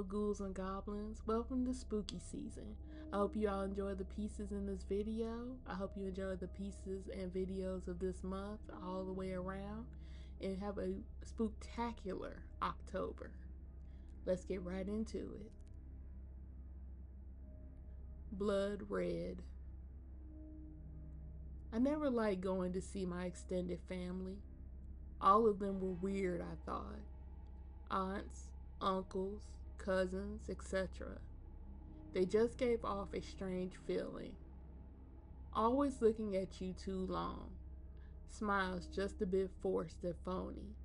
Hello, Ghouls and Goblins. Welcome to spooky season. I hope you all enjoy the pieces in this video. I hope you enjoy the pieces and videos of this month all the way around and have a spooktacular October. Let's get right into it. Blood Red. I never liked going to see my extended family. All of them were weird, I thought. Aunts, uncles, cousins, etc. They just gave off a strange feeling. Always looking at you too long. Smiles just a bit forced and phony.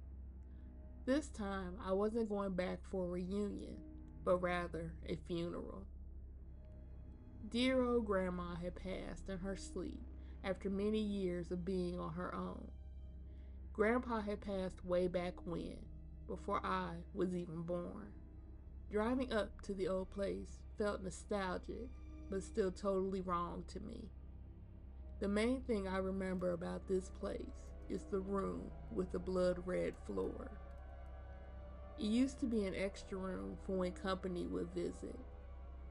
This time, I wasn't going back for a reunion, but rather a funeral. Dear old grandma had passed in her sleep after many years of being on her own. Grandpa had passed way back when, before I was even born. Driving up to the old place felt nostalgic, but still totally wrong to me. The main thing I remember about this place is the room with the blood red floor. It used to be an extra room for when company would visit.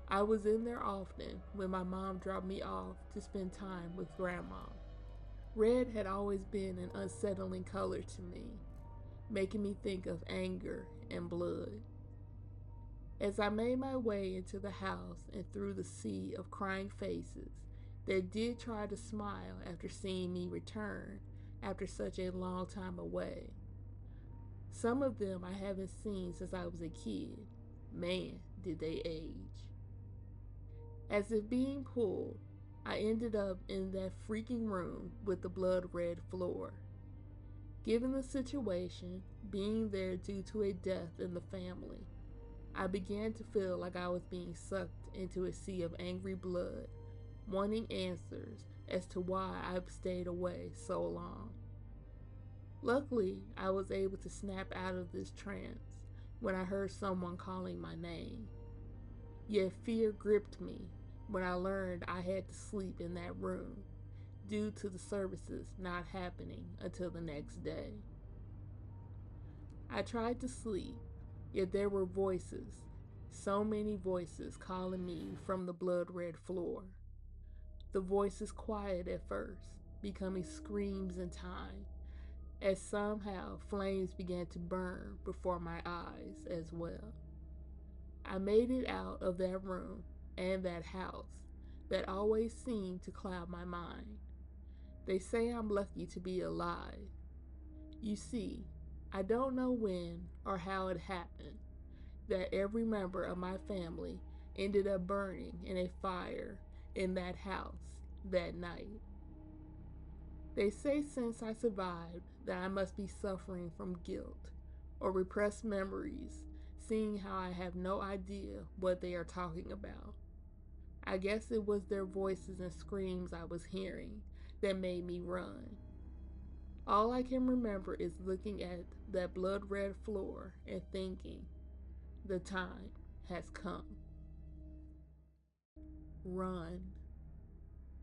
I was in there often when my mom dropped me off to spend time with grandma. Red had always been an unsettling color to me, making me think of anger and blood. As I made my way into the house and through the sea of crying faces that did try to smile after seeing me return after such a long time away. Some of them I haven't seen since I was a kid. Man, did they age. As if being pulled, I ended up in that freaking room with the blood red floor. Given the situation, being there due to a death in the family, I began to feel like I was being sucked into a sea of angry blood, wanting answers as to why I've stayed away so long. Luckily, I was able to snap out of this trance when I heard someone calling my name. Yet fear gripped me when I learned I had to sleep in that room due to the services not happening until the next day. I tried to sleep, yet there were voices, so many voices calling me from the blood red floor. The voices quiet at first, becoming screams in time, as somehow flames began to burn before my eyes as well. I made it out of that room and that house that always seemed to cloud my mind. They say I'm lucky to be alive. You see, I don't know when or how it happened that every member of my family ended up burning in a fire in that house that night. They say since I survived that I must be suffering from guilt or repressed memories, seeing how I have no idea what they are talking about. I guess it was their voices and screams I was hearing that made me run. All I can remember is looking at that blood red floor and thinking, the time has come. Run.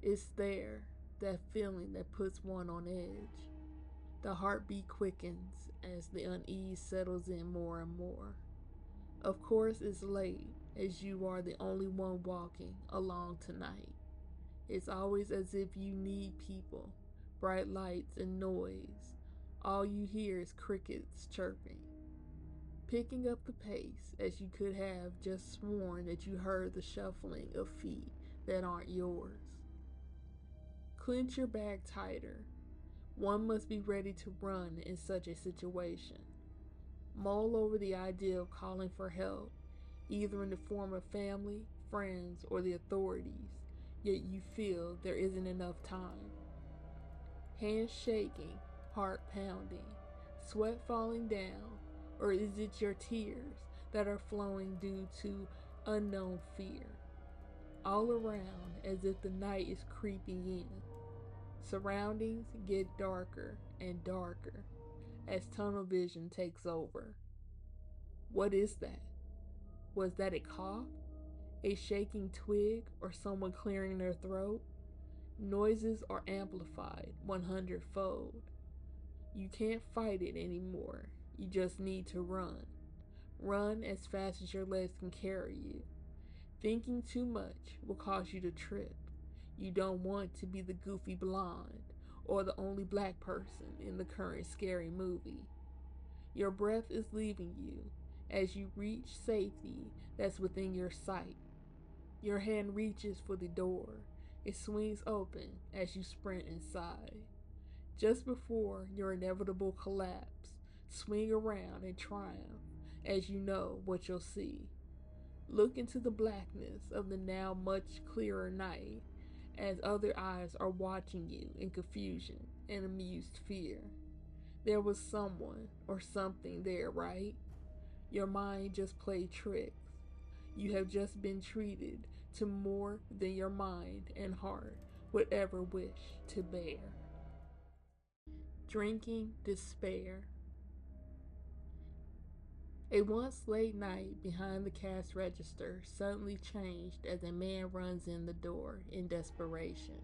It's there, that feeling that puts one on edge. The heartbeat quickens as the unease settles in more and more. Of course, it's late, as you are the only one walking along tonight. It's always as if you need people, bright lights and noise. All you hear is crickets chirping. Picking up the pace as you could have just sworn that you heard the shuffling of feet that aren't yours. Clench your bag tighter. One must be ready to run in such a situation. Mull over the idea of calling for help, either in the form of family, friends, or the authorities, yet you feel there isn't enough time. Hands shaking, heart pounding, sweat falling down, or is it your tears that are flowing due to unknown fear? All around as if the night is creeping in. Surroundings get darker and darker as tunnel vision takes over. What is that? Was that a cough? A shaking twig or someone clearing their throat? Noises are amplified 100-fold. You can't fight it anymore. You just need to run. Run as fast as your legs can carry you. Thinking too much will cause you to trip. You don't want to be the goofy blonde or the only black person in the current scary movie. Your breath is leaving you as you reach safety that's within your sight. Your hand reaches for the door. It swings open as you sprint inside. Just before your inevitable collapse, swing around in triumph as you know what you'll see. Look into the blackness of the now much clearer night as other eyes are watching you in confusion and amused fear. There was someone or something there, right? Your mind just played tricks. You have just been treated to more than your mind and heart would ever wish to bear. Drinking despair. A once late night behind the cash register suddenly changed as a man runs in the door in desperation.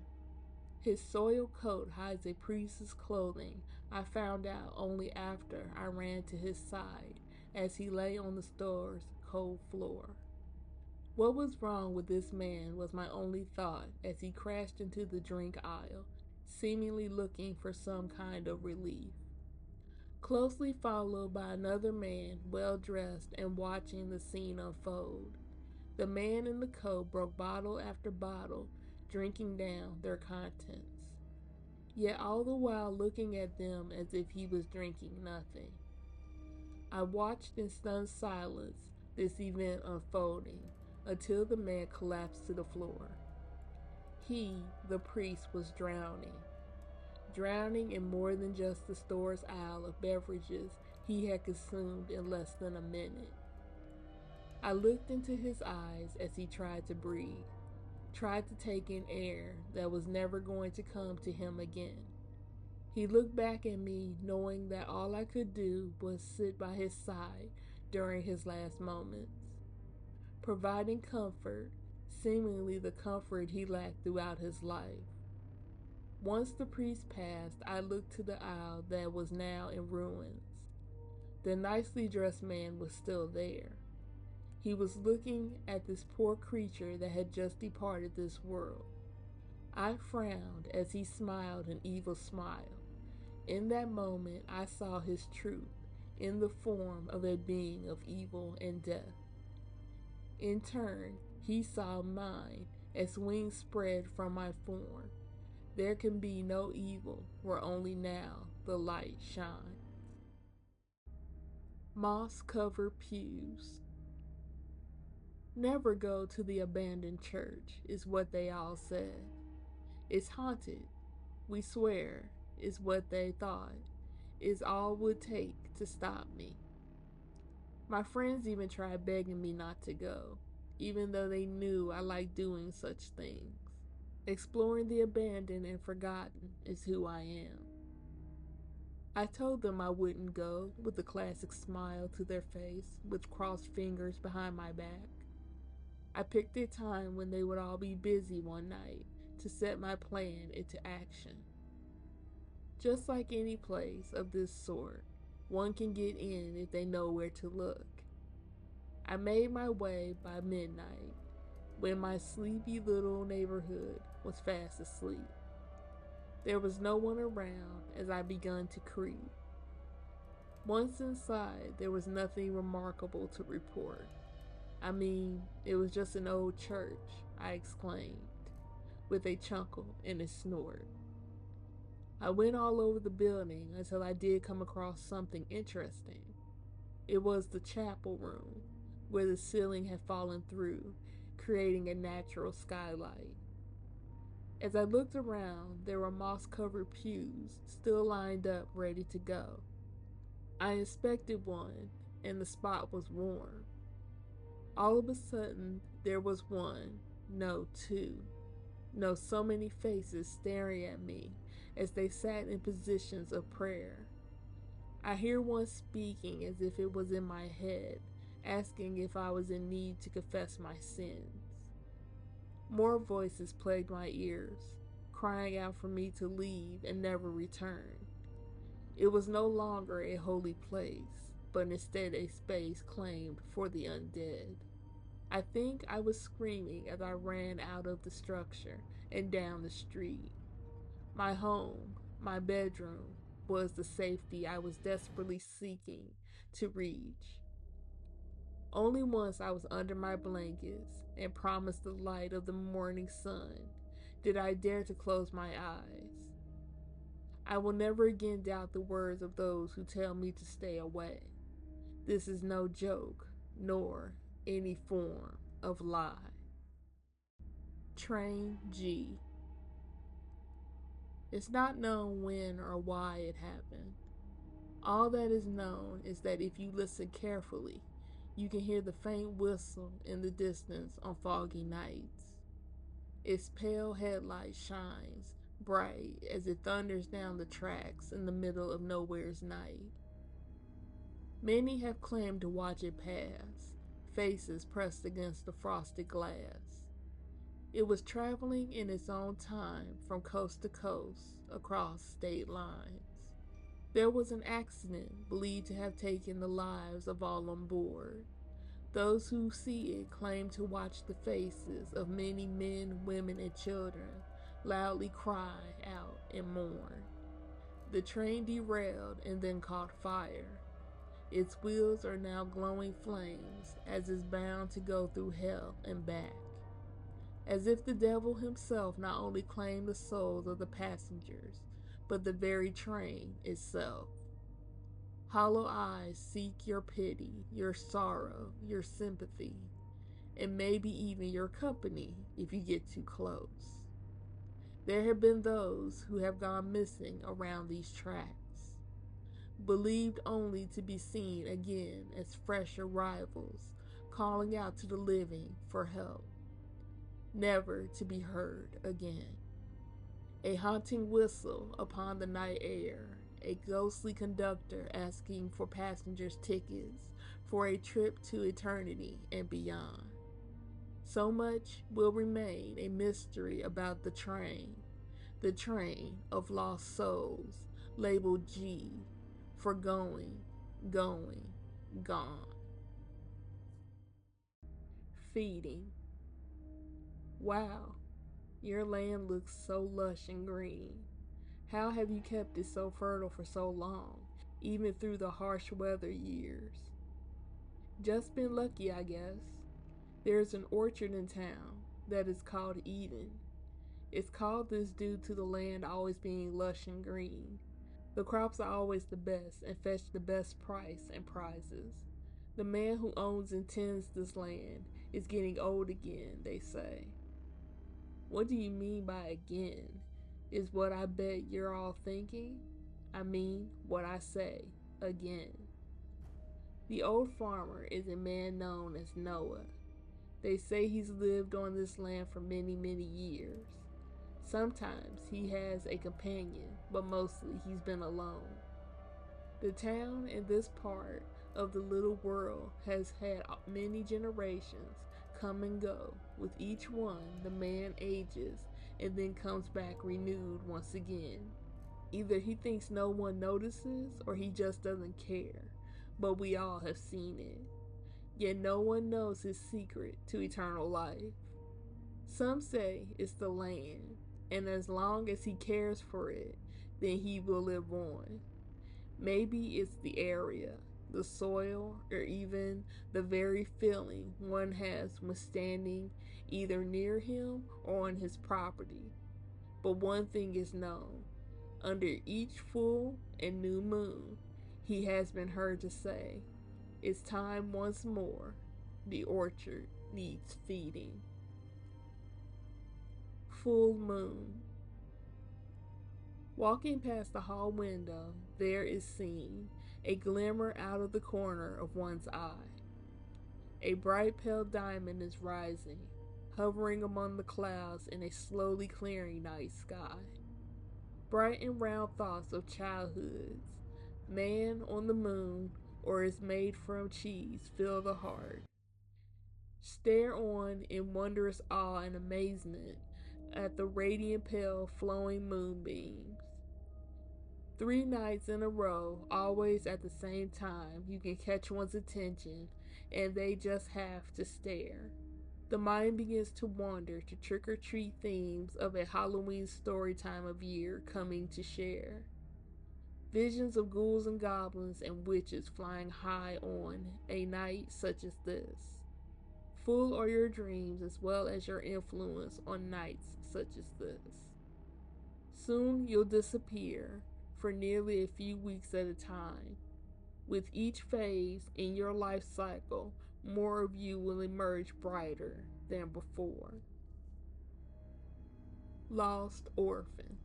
His soiled coat hides a priest's clothing. I found out only after I ran to his side as he lay on the store's cold floor. What was wrong with this man was my only thought as he crashed into the drink aisle, seemingly looking for some kind of relief. Closely followed by another man, well dressed and watching the scene unfold. The man in the coat broke bottle after bottle, drinking down their contents, yet all the while looking at them as if he was drinking nothing. I watched in stunned silence this event unfolding until the man collapsed to the floor. He, the priest, was drowning in more than just the store's aisle of beverages he had consumed in less than a minute. I looked into his eyes as he tried to breathe, tried to take in air that was never going to come to him again. He looked back at me knowing that all I could do was sit by his side during his last moments, providing comfort, seemingly the comfort he lacked throughout his life. Once the priest passed, I looked to the aisle that was now in ruins. The nicely dressed man was still there. He was looking at this poor creature that had just departed this world. I frowned as he smiled an evil smile. In that moment, I saw his truth in the form of a being of evil and death. In turn, he saw mine as wings spread from my form. There can be no evil where only now the light shines. Moss-covered pews. Never go to the abandoned church, is what they all said. It's haunted, we swear, is what they thought, is all it would take to stop me. My friends even tried begging me not to go, even though they knew I liked doing such things. Exploring the abandoned and forgotten is who I am. I told them I wouldn't go, with a classic smile to their face, with crossed fingers behind my back. I picked a time when they would all be busy one night to set my plan into action. Just like any place of this sort, one can get in if they know where to look. I made my way by midnight, when my sleepy little neighborhood was fast asleep. There was no one around as I begun to creep. Once inside, there was nothing remarkable to report. I mean, it was just an old church, I exclaimed, with a chuckle and a snort. I went all over the building until I did come across something interesting. It was the chapel room, where the ceiling had fallen through, creating a natural skylight. As I looked around, there were moss-covered pews still lined up ready to go. I inspected one, and the spot was warm. All of a sudden, there was one, no, two, no, so many faces staring at me as they sat in positions of prayer. I hear one speaking as if it was in my head, asking if I was in need to confess my sins. More voices plagued my ears, crying out for me to leave and never return. It was no longer a holy place, but instead a space claimed for the undead. I think I was screaming as I ran out of the structure and down the street. My home, my bedroom, was the safety I was desperately seeking to reach. Only once I was under my blankets and promised the light of the morning sun did I dare to close my eyes. I will never again doubt the words of those who tell me to stay away. This is no joke, nor any form of lie. Train G. It's not known when or why it happened. All that is known is that if you listen carefully, you can hear the faint whistle in the distance on foggy nights. Its pale headlight shines bright as it thunders down the tracks in the middle of nowhere's night. Many have claimed to watch it pass, faces pressed against the frosted glass. It was traveling in its own time from coast to coast across state lines. There was an accident believed to have taken the lives of all on board. Those who see it claim to watch the faces of many men, women, and children loudly cry out and mourn. The train derailed and then caught fire. Its wheels are now glowing flames as it's bound to go through hell and back. As if the devil himself not only claimed the souls of the passengers, but the very train itself. Hollow eyes seek your pity, your sorrow, your sympathy, and maybe even your company if you get too close. There have been those who have gone missing around these tracks, believed only to be seen again as fresh arrivals, calling out to the living for help, never to be heard again. A haunting whistle upon the night air, a ghostly conductor asking for passengers' tickets for a trip to eternity and beyond. So much will remain a mystery about the train of lost souls, labeled G, for going, gone. Feeding. Wow, your land looks so lush and green. How have you kept it so fertile for so long, even through the harsh weather years? Just been lucky, I guess. There's an orchard in town that is called Eden. It's called this due to the land always being lush and green. The crops are always the best and fetch the best price and prizes. The man who owns and tends this land is getting old again, they say. What do you mean by again? Is what I bet you're all thinking? I mean what I say, again. The old farmer is a man known as Noah. They say he's lived on this land for many, many years. Sometimes he has a companion, but mostly he's been alone. The town in this part of the little world has had many generations come and go. With each one, the man ages and then comes back renewed once again. Either he thinks no one notices or he just doesn't care, but we all have seen it. Yet no one knows his secret to eternal life. Some say it's the land, and as long as he cares for it, then he will live on. Maybe it's the area, the soil, or even the very feeling one has when standing either near him or on his property. But one thing is known. Under each full and new moon, he has been heard to say, "It's time once more. The orchard needs feeding." Full moon. Walking past the hall window, there is seen a glimmer out of the corner of one's eye. A bright pale diamond is rising, hovering among the clouds in a slowly clearing night sky. Bright and round thoughts of childhoods, man on the moon, or is made from cheese, fill the heart. Stare on in wondrous awe and amazement at the radiant pale flowing moonbeams. 3 nights in a row, always at the same time, you can catch one's attention and they just have to stare. The mind begins to wander to trick-or-treat themes of a Halloween story time of year coming to share. Visions of ghouls and goblins and witches flying high on a night such as this. Full are your dreams as well as your influence on nights such as this. Soon you'll disappear for nearly a few weeks at a time. With each phase in your life cycle, more of you will emerge brighter than before. Lost orphan.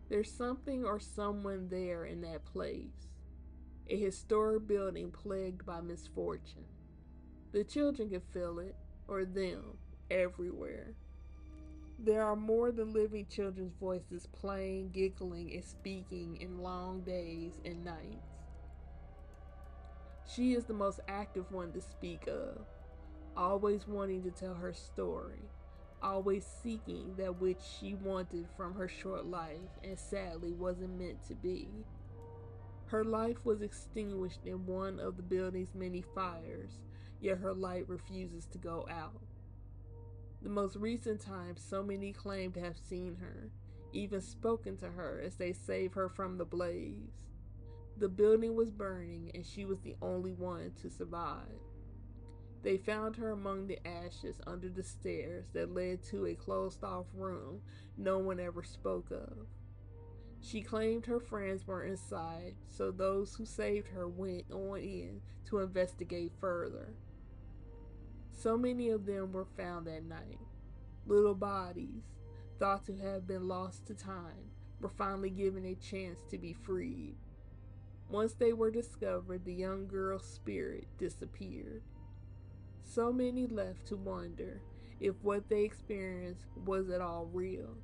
There's something or someone there in that place. A historic building plagued by misfortune. The children can feel it, or them, everywhere. There are more than living children's voices playing, giggling, and speaking in long days and nights. She is the most active one to speak of, always wanting to tell her story, always seeking that which she wanted from her short life and sadly wasn't meant to be. Her life was extinguished in one of the building's many fires, yet her light refuses to go out. The most recent time, so many claim to have seen her, even spoken to her as they saved her from the blaze. The building was burning and she was the only one to survive. They found her among the ashes under the stairs that led to a closed-off room no one ever spoke of. She claimed her friends were inside, so those who saved her went on in to investigate further. So many of them were found that night. Little bodies, thought to have been lost to time, were finally given a chance to be freed. Once they were discovered, the young girl's spirit disappeared. So many left to wonder if what they experienced was at all real.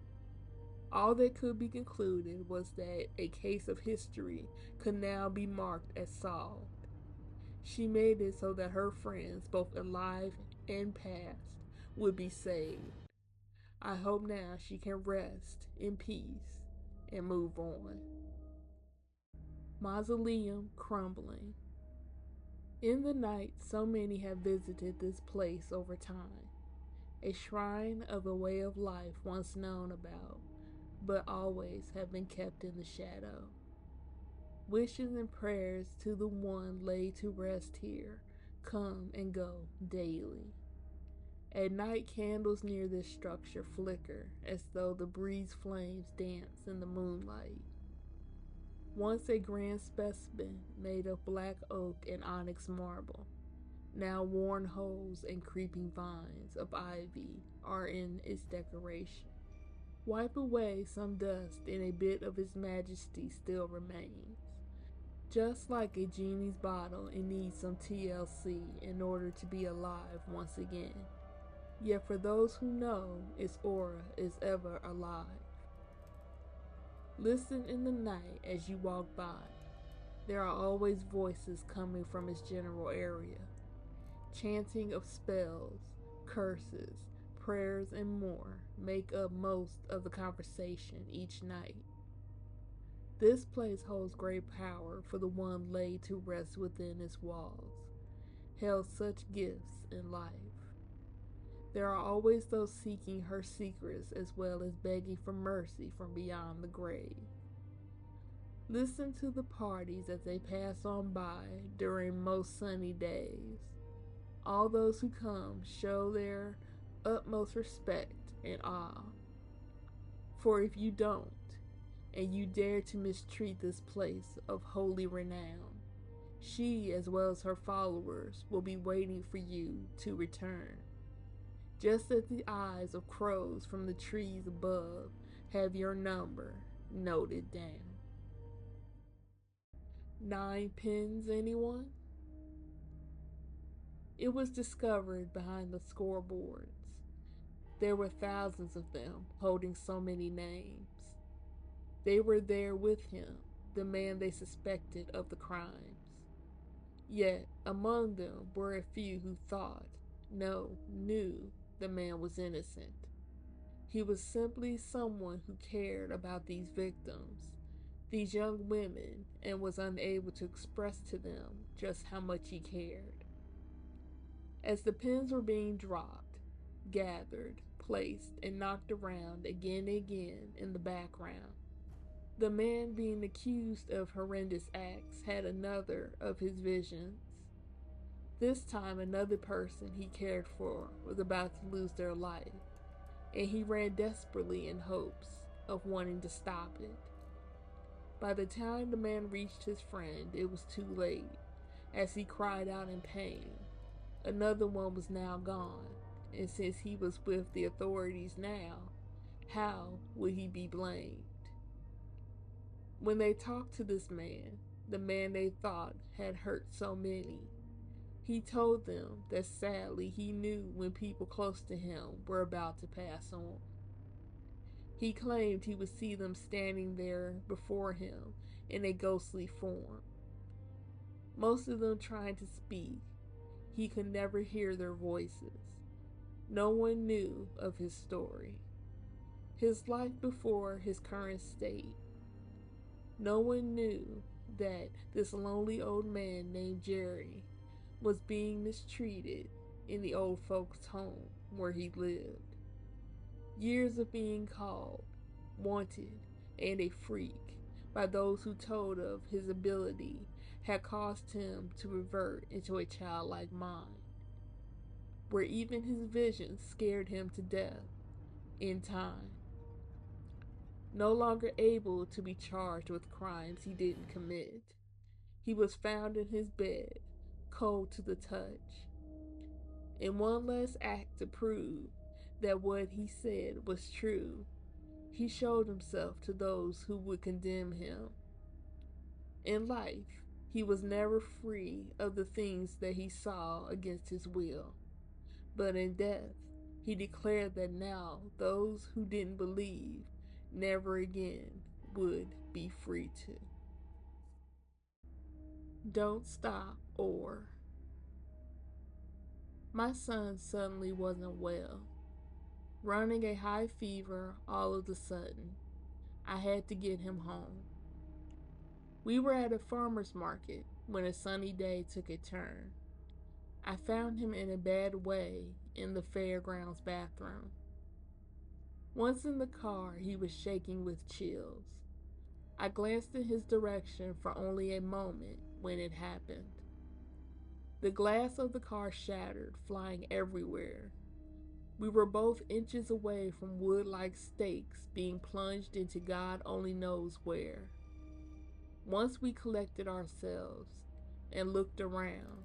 All that could be concluded was that a case of history could now be marked as solved. She made it so that her friends, both alive and past, would be saved. I hope now she can rest in peace and move on. Mausoleum crumbling. In the night, so many have visited this place over time, a shrine of a way of life once known about, but always have been kept in the shadow. Wishes and prayers to the one laid to rest here come and go daily. At night, candles near this structure flicker as though the breeze flames dance in the moonlight. Once a grand specimen made of black oak and onyx marble, now worn holes and creeping vines of ivy are in its decoration. Wipe away some dust and a bit of His Majesty still remains. Just like a genie's bottle, it needs some TLC in order to be alive once again. Yet for those who know, its aura is ever alive. Listen in the night as you walk by. There are always voices coming from its general area, chanting of spells, curses, prayers, and more make up most of the conversation each night. This place holds great power for the one laid to rest within its walls, held such gifts in life. There are always those seeking her secrets as well as begging for mercy from beyond the grave. Listen to the parties as they pass on by during most sunny days. All those who come show their utmost respect and awe. For if you don't, and you dare to mistreat this place of holy renown, she, as well as her followers, will be waiting for you to return. Just as the eyes of crows from the trees above have your number noted down. 9 pins, anyone? It was discovered behind the scoreboards. There were thousands of them, holding so many names. They were there with him, the man they suspected of the crimes. Yet, among them were a few who thought, no, knew the man was innocent. He was simply someone who cared about these victims, these young women and was unable to express to them just how much he cared. As the pins were being dropped, gathered, placed, and knocked around again and again in the background, the man being accused of horrendous acts had another of his visions. This time, another person he cared for was about to lose their life, and he ran desperately in hopes of wanting to stop it. By the time the man reached his friend, it was too late, as he cried out in pain. Another one was now gone, and since he was with the authorities now, how would he be blamed? When they talked to this man, the man they thought had hurt so many, he told them that sadly he knew when people close to him were about to pass on. He claimed he would see them standing there before him in a ghostly form, most of them trying to speak. He could never hear their voices. No one knew of his story, his life before his current state. No one knew that this lonely old man named Jerry was being mistreated in the old folks' home where he lived. Years of being called, wanted, and a freak by those who told of his ability had caused him to revert into a childlike mind, where even his visions scared him to death in time. No longer able to be charged with crimes he didn't commit, he was found in his bed, cold to the touch. In one last act to prove that what he said was true, he showed himself to those who would condemn him. In life, he was never free of the things that he saw against his will. But in death, he declared that now those who didn't believe never again would be free to. Don't stop or. My son suddenly wasn't well, running a high fever all of a sudden. I had to get him home. We were at a farmer's market when a sunny day took a turn. I found him in a bad way in the fairgrounds bathroom. Once in the car, he was shaking with chills. I glanced in his direction for only a moment when it happened. The glass of the car shattered, flying everywhere. We were both inches away from wood-like stakes being plunged into God only knows where. Once we collected ourselves and looked around,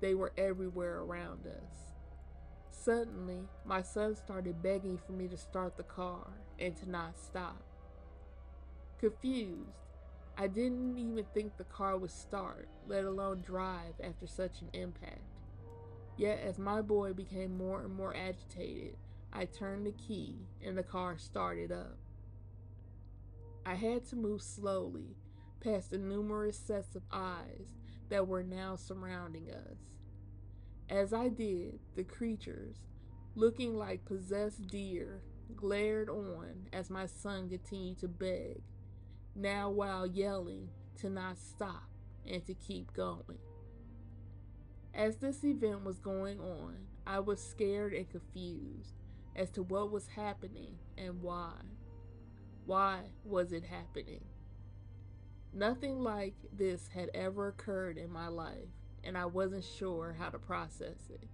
they were everywhere around us. Suddenly, my son started begging for me to start the car and to not stop. Confused, I didn't even think the car would start, let alone drive after such an impact. Yet as my boy became more and more agitated, I turned the key and the car started up. I had to move slowly past the numerous sets of eyes that were now surrounding us. As I did, the creatures, looking like possessed deer, glared on as my son continued to beg, now while yelling to not stop and to keep going. As this event was going on, I was scared and confused as to what was happening and why. Why was it happening? Nothing like this had ever occurred in my life, and I wasn't sure how to process it.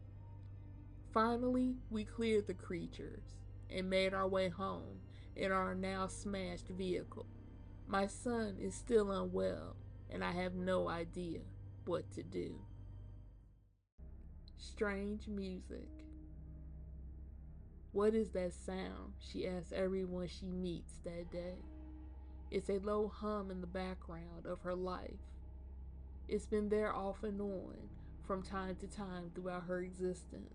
Finally, we cleared the creatures and made our way home in our now smashed vehicle. My son is still unwell, and I have no idea what to do. Strange music. What is that sound? She asks everyone she meets that day. It's a low hum in the background of her life. It's been there off and on from time to time throughout her existence.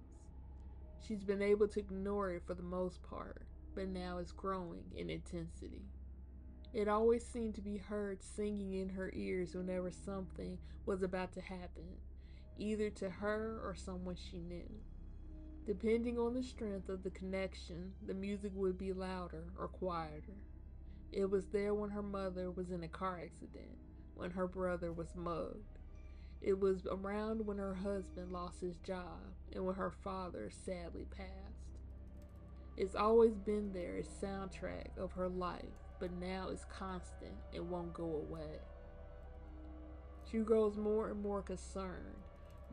She's been able to ignore it for the most part, but now it's growing in intensity. It always seemed to be heard singing in her ears whenever something was about to happen, either to her or someone she knew. Depending on the strength of the connection, the music would be louder or quieter. It was there when her mother was in a car accident, when her brother was mugged. It was around when her husband lost his job and when her father sadly passed. It's always been there, a soundtrack of her life, but now it's constant and won't go away. She grows more and more concerned,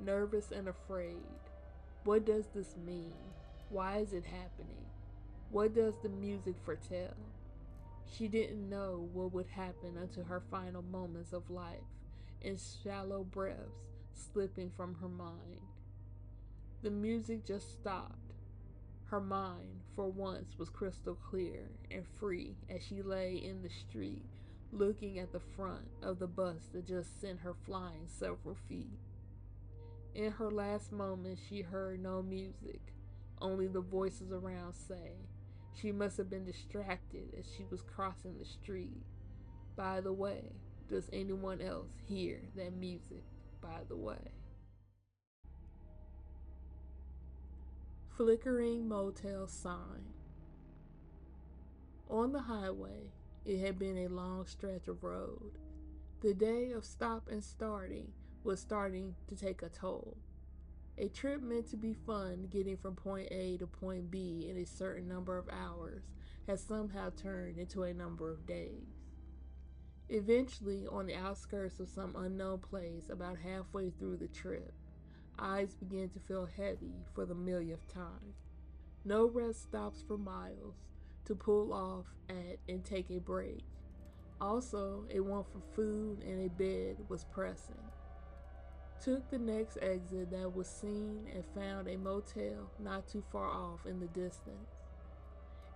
nervous and afraid. What does this mean? Why is it happening? What does the music foretell? She didn't know what would happen until her final moments of life and shallow breaths slipping from her mind. The music just stopped. Her mind, for once, was crystal clear and free as she lay in the street, looking at the front of the bus that just sent her flying several feet. In her last moments, she heard no music, only the voices around say she must have been distracted as she was crossing the street. By the way, does anyone else hear that music, by the way? Flickering motel sign. On the highway, it had been a long stretch of road. The day of stop and starting was starting to take a toll. A trip meant to be fun, getting from point A to point B in a certain number of hours, had somehow turned into a number of days. Eventually, on the outskirts of some unknown place about halfway through the trip, eyes began to feel heavy for the millionth time. No rest stops for miles to pull off at and take a break. Also, a want for food and a bed was pressing. Took the next exit that was seen and found a motel not too far off in the distance.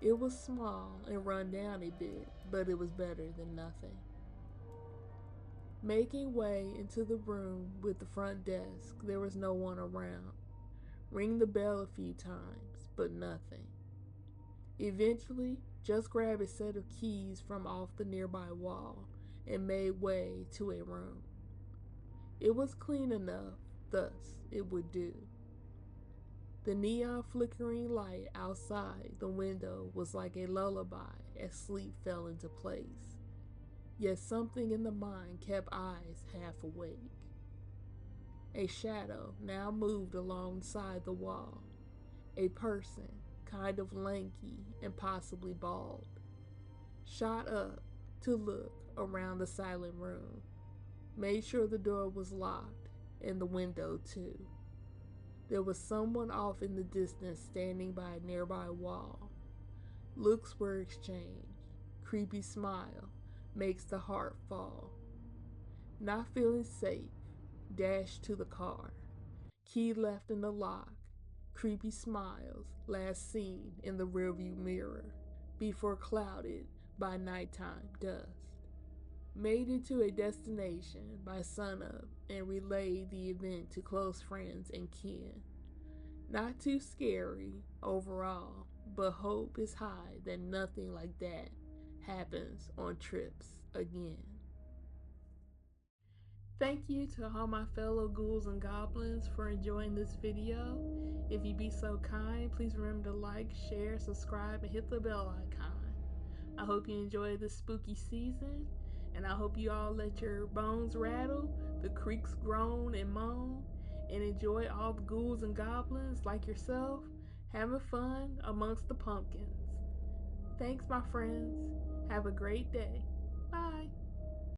It was small and run down a bit, but it was better than nothing. Making way into the room with the front desk, there was no one around. Ring the bell a few times, but nothing. Eventually, just grabbed a set of keys from off the nearby wall and made way to a room. It was clean enough, thus it would do. The neon flickering light outside the window was like a lullaby as sleep fell into place. Yet something in the mind kept eyes half awake. A shadow now moved alongside the wall. A person, kind of lanky and possibly bald, shot up to look around the silent room. Made sure the door was locked and the window too. There was someone off in the distance standing by a nearby wall. Looks were exchanged. Creepy smile makes the heart fall. Not feeling safe, dashed to the car. Key left in the lock. Creepy smiles last seen in the rearview mirror before clouded by nighttime dust. Made it to a destination by sunup and relayed the event to close friends and kin. Not too scary overall, but hope is high that nothing like that happens on trips again. Thank you to all my fellow ghouls and goblins for enjoying this video. If you be so kind, please remember to like, share, subscribe, and hit the bell icon. I hope you enjoy this spooky season, and I hope you all let your bones rattle, the creaks groan and moan, and enjoy all the ghouls and goblins like yourself having fun amongst the pumpkins. Thanks, my friends. Have a great day. Bye.